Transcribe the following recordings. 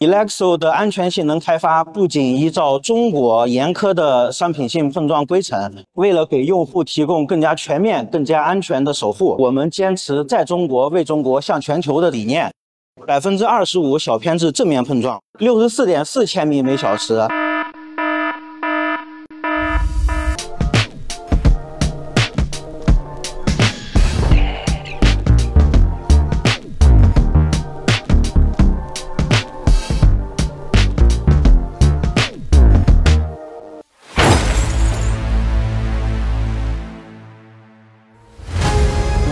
Elexo 的安全性能开发不仅依照中国严苛的商品性碰撞规程，为了给用户提供更加全面、更加安全的守护，我们坚持在中国为中国向全球的理念。25%小偏置正面碰撞，64.4千米每小时。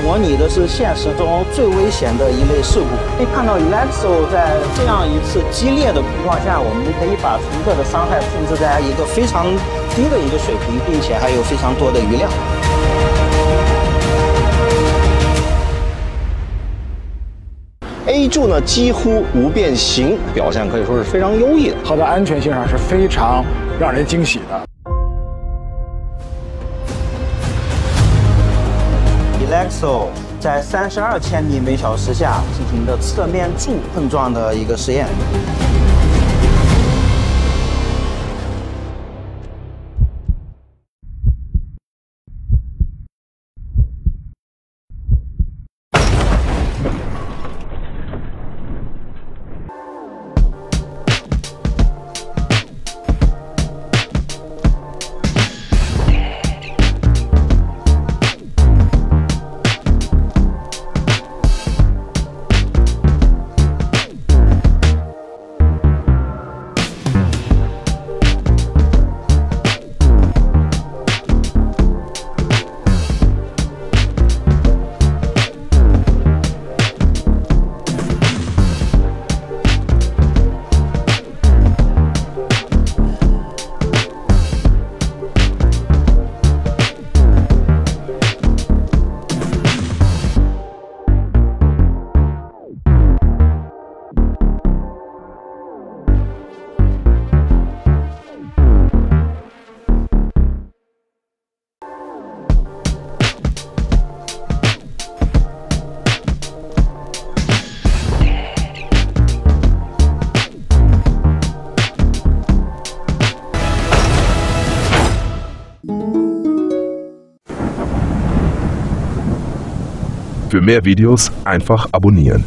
模拟的是现实中最危险的一类事故。可以看到 Elexo 在这样一次激烈的碰撞下，我们可以把乘客的伤害控制在一个非常低的一个水平，并且还有非常多的余量。A 柱呢几乎无变形，表现可以说是非常优异的。它的安全性上是非常让人惊喜的。Elexo 在32千米每小时下进行的侧面柱碰撞的一个实验。Für mehr Videos einfach abonnieren.